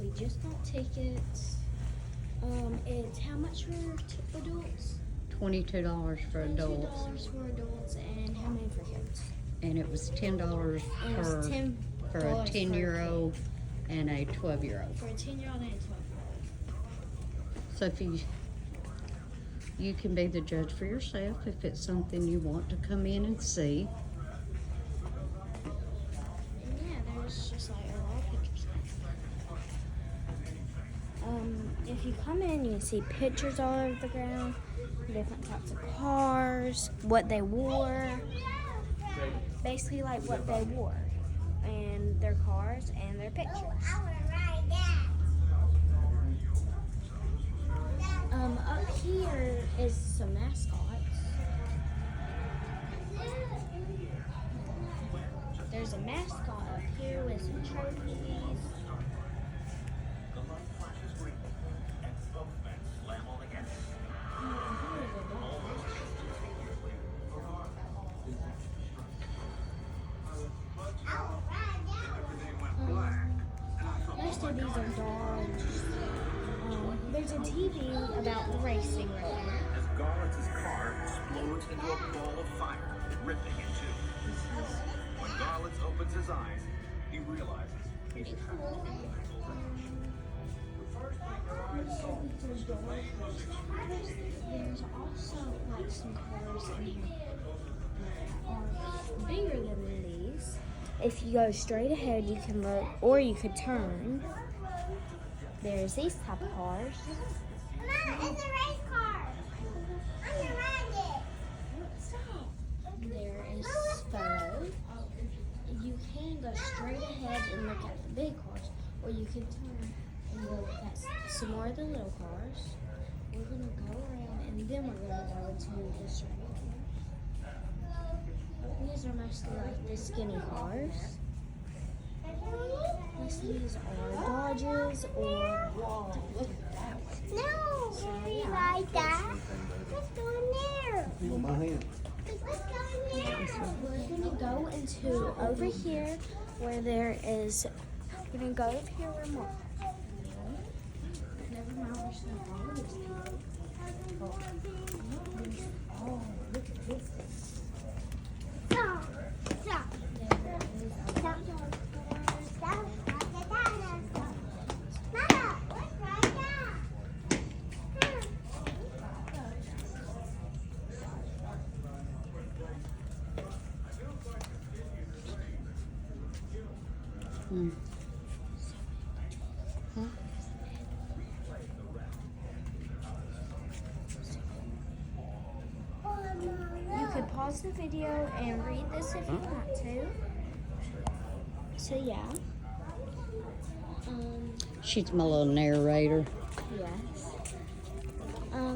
We just bought tickets. It's how much for adults? $22 for adults. $22 for adults, and how many for kids? And it was $10 And it's $10 for a 10-year-old and a 12-year-old. For a 10-year-old and a 12-year-old. So if you can be the judge for yourself if it's something you want to come in and see. And yeah, there's just like a lot of pictures. If you come in, you can see pictures all over the ground, different types of cars, what they wore, basically like what they wore, and their cars and their pictures. Up here is some mascots. There's a mascot up here with some trophies. Most of these are dogs. There's a TV about the racing right here. As Garlits' car explodes into a ball of fire, ripping in two. When Garlits opens his eyes, he realizes Pretty cool. There's also like some cars in here that are bigger than these. If you go straight ahead, you can look, or you could turn. There's these type of cars. Mom, it's a race car. I'm gonna ride it. Stop. There is photo. You can go straight ahead and look at the big cars, or you can turn and look at some more of the little cars. We're gonna go around, and then we're gonna go into the straight. These are mostly like the skinny cars. These are Dodges or No, we ride that. Let's go in there. You want my hand? Let's go in there. we're gonna go into over here where there is. We're gonna go over here where more. Never mind, we're just gonna follow this people. Oh, look at this. Stop. Stop. There is a Stop. Stop. Mama, let's ride that. Hmm. Huh? You could pause the video and read this if you want to. So yeah. She's my little narrator. Yes.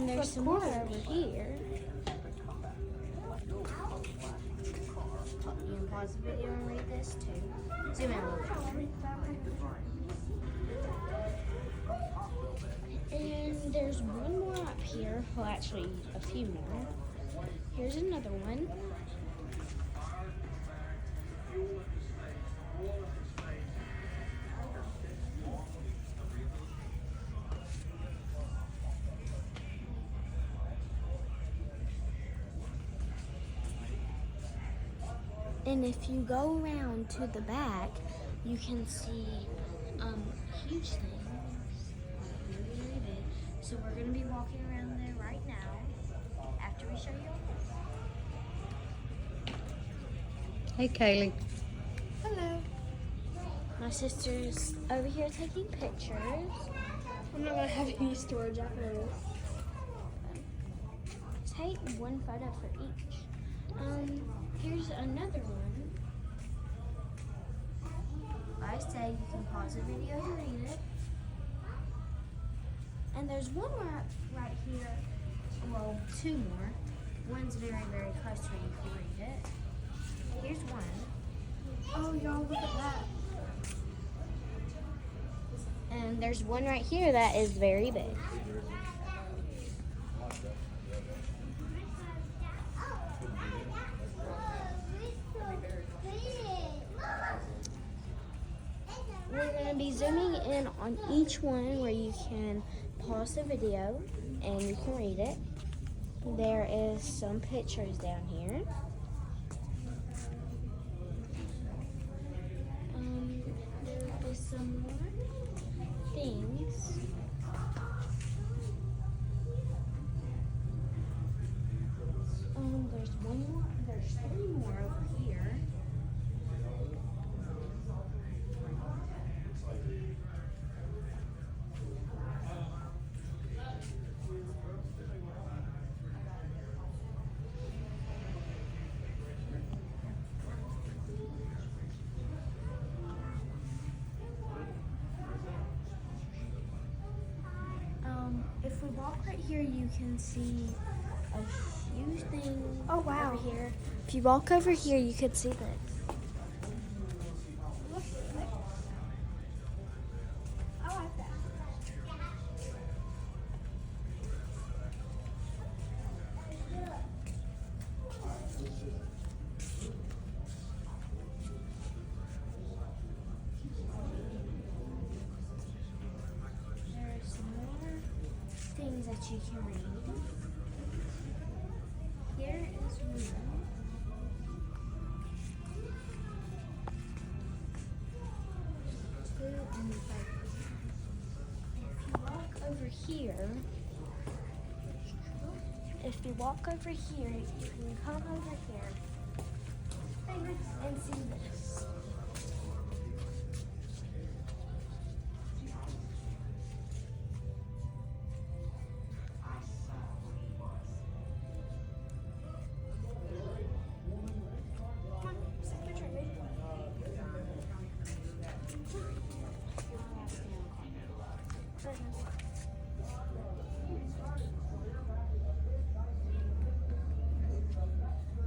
There's some more over here. You can pause the video and read this too. Zoom out a little bit. And there's one more up here. Well, actually, a few more. Here's another one. And if you go around to the back, you can see huge things, really, really big. So we're gonna be walking around there right now after we show you. Hey, Kaylee. Hello. My sister's over here taking pictures. I'm not gonna have any storage after this. Take one photo for each. Here's another one. Like I said, you can pause the video to read it. And there's one more right here. Well, two more. One's very, very close where you can read it. Here's one. Oh, y'all, look at that. And there's one right here that is very big. We're going to be zooming in on each one where you can pause the video and you can read it. There is some pictures down here. There is some more things. There's one more. There's three more over here. If we walk right here, you can see a few things. Oh, wow. Over here. If you walk over here, you can see this. I like that. There's more things that you can read. Here is one. Two and five. If you walk over here, you can come over here and see this.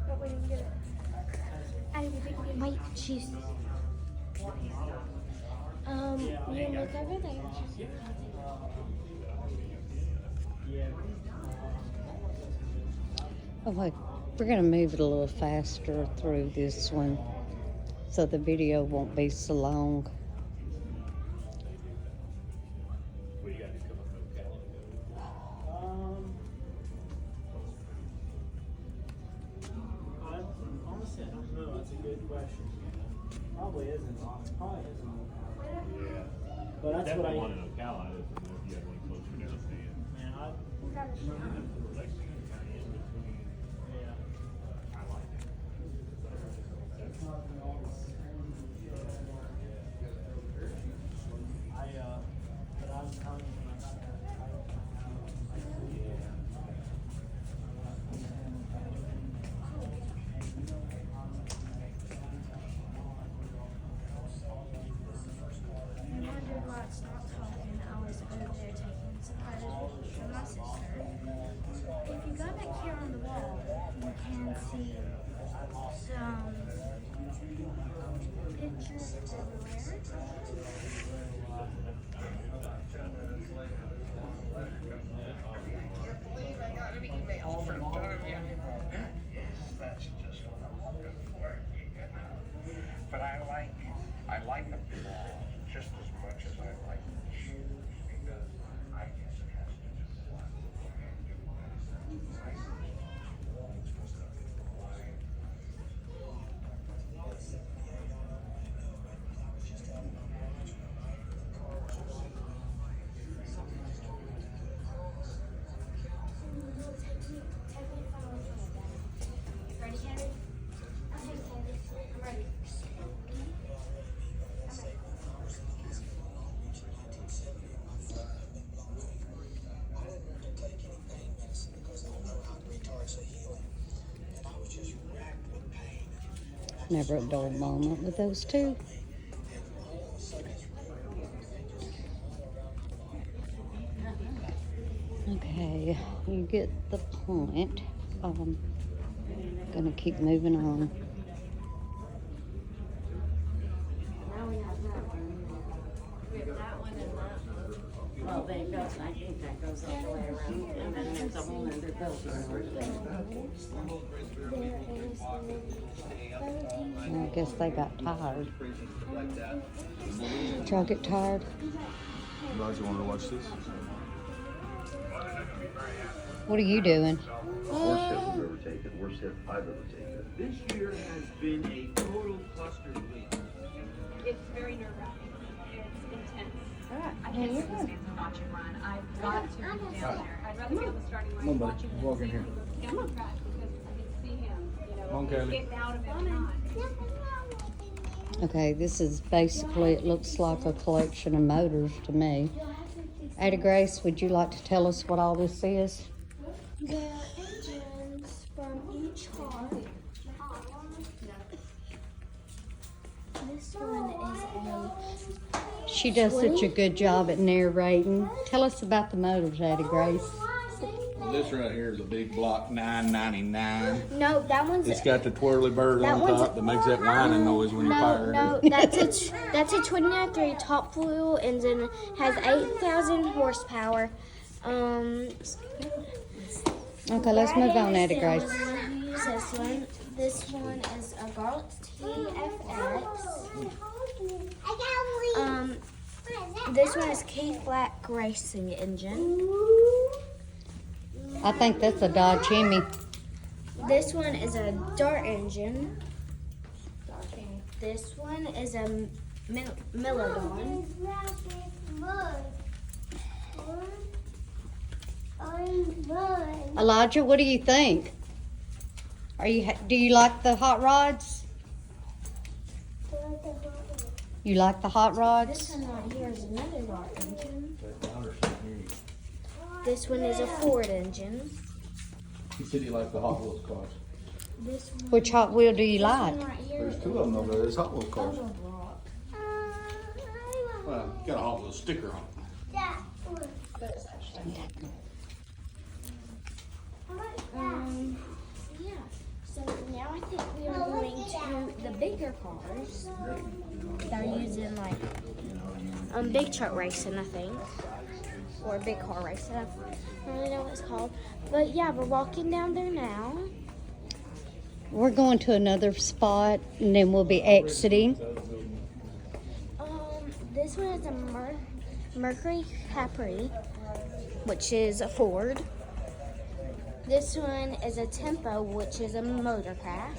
But we didn't get it. Wait, she's. You look over there. Okay, we're gonna move it a little faster through this one so the video won't be so long. Honestly, I don't know. That's a good question. Probably isn't. Probably isn't. Yeah. But that's Definitely what one in Ocala. I didn't know if you had one closer downstairs. Man, Lexington kind of in between. yeah. I like it. But I'm I wondered why it's not talking. I was over there taking some photos for my sister. If you go back here on the wall, you can see some pictures everywhere. That's just what I'm looking for. But I like them all just as much as I like the shoes because I guess it has to do with what Ready, Henry? Okay, Henry. I'm ready. Never a dull moment with those two. Okay, you get the point. Gonna keep moving on. Now we have that one. We have that one and that one. Well, there goes, I think that goes all the way around, and then there's a whole other building over there. I guess they got tired. Did y'all get tired? Guys, you want to watch this? What are you doing? Worst hit we've ever taken, worst hit I've ever taken. This year has been a total cluster week. It's very nerve-wracking. It's intense. Alright, I can't sit in the stands and watch him run. I've got to be down there. I'd rather be on the starting line Come on, buddy. watching him Walk in here. down the track because I can see him, Come on, Kelly. get out of it time. Okay, this is basically, it looks like a collection of motors to me. Ada Grace, would you like to tell us what all this is? The engines from each car. This one is She does such a good job at narrating. Tell us about the motors, Ada Grace. This right here is a big block 999. no, that one's It's got the twirly bird That on one's- top that makes that whining noise when you fire it. no, that's a 2093 top fuel engine, has 8,000 horsepower. Okay, let's move on, Ada Grace. Use this one. This one is a Garlits TFX. This one is Key Flat racing engine. I think that's a Dodge Hemi. This one is a Dart engine. This one is a Millodon. Elijah, what do you think? Do you like the hot rods? You like the hot This rods? one right here is another Dart engine. This one is a Ford engine. He said he liked the Hot Wheels cars. This one, Which Hot Wheel do you like? right here There's two of them over there. There's Hot Wheels cars. is a block. Well, got a Hot Wheels sticker on it. Yeah. So now I think we are going to the bigger cars. They're using like big truck racing, I think, or big car racing. I don't really know what it's called, but yeah, we're walking down there now. We're going to another spot and then we'll be exiting. This one is a Mercury Capri, which is a Ford. This one is a Tempo, which is a Motorcraft.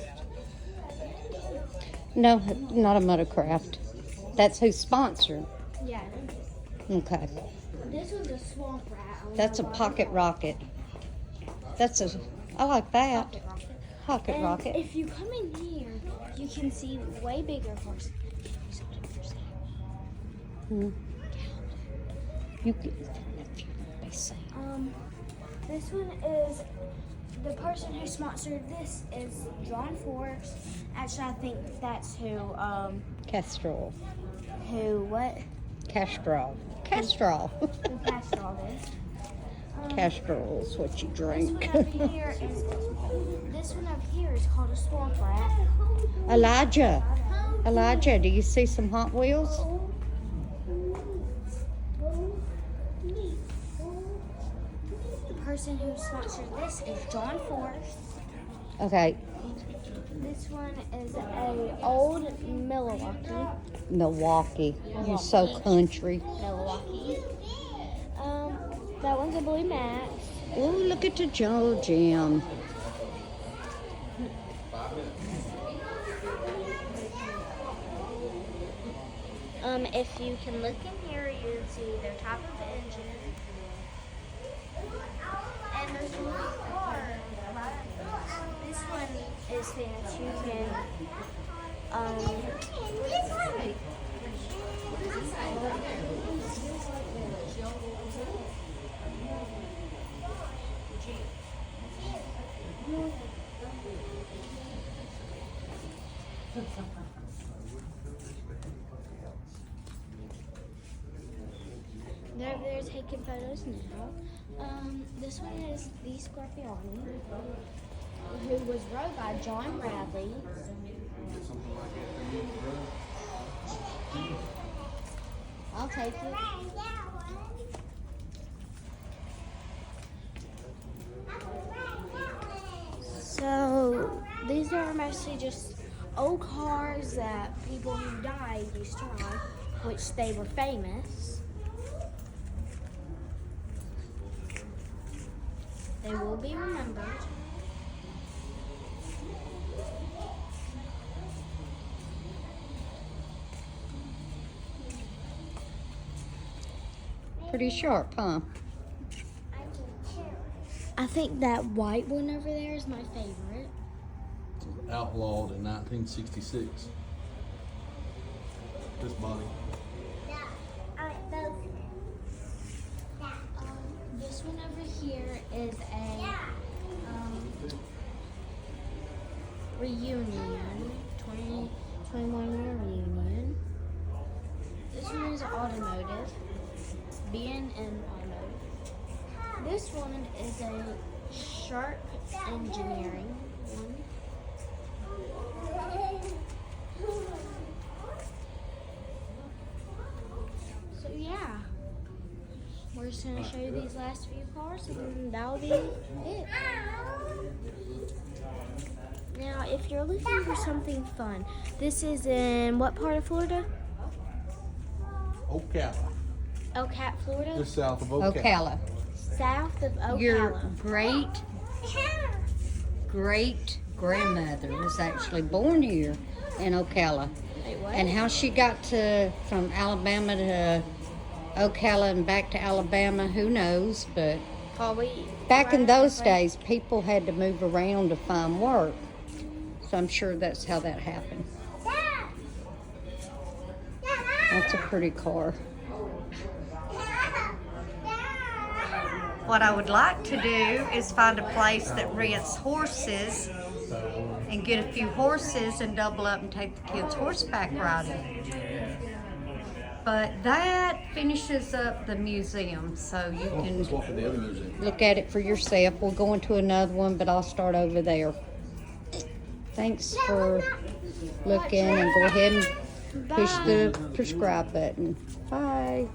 No, not a Motorcraft. That's who's sponsored. Yeah. Okay. This one's a Swamp Rat. That's a Pocket Rocket. I like that. Pocket Rocket. Pocket And Rocket. if you come in here, you can see way bigger cars. Hmm. You can, be safe. This one is the person who sponsored this is John Forrest. Actually, I think that's who Castrol. what? Castrol. Who passed all this. Castrol is what you drink. This one over here is called a Swamp Rat. Elijah, do you see some Hot Wheels? The person who sponsored this is John Forrest. Okay, This one is a old Milwaukee. You're so country. Milwaukee. That one's a Blue Max. Oh, look at the Joe Jam. If you can look in here, you can see their type of engine. And there's one car. This one is fancy. You can, they're over there taking photos now. This one is the Scorpione, who was rode by John Bradley. I'll take it. mostly just old cars that people who died used to ride, which they were famous. They will be remembered. Pretty sharp, huh? I think that white one over there is my favorite. Outlawed in 1966. This body. This one over here is a reunion, 2021 reunion. This one is automotive, being an automotive. This one is a sharp engineering one. So yeah, we're just gonna show you these last few cars, and that'll be it. Now, if you're looking for something fun, this is in what part of Florida? Ocala. Ocala, Florida. Just south of Ocala. Ocala. South of Ocala. Your great grandmother was actually born here in Ocala. Wait, what? And how she got from Alabama to Ocala and back to Alabama, who knows? But Probably. back in right those different- days, people had to move around to find work. So I'm sure that's how that happened. That's a pretty car. What I would like to do is find a place that rents horses and get a few horses and double up and take the kids horseback riding. But that finishes up the museum, so you can Let's walk in the other museum. look at it for yourself. We'll go into another one, but I'll start over there. Thanks for looking, and go ahead and push the subscribe button. Bye.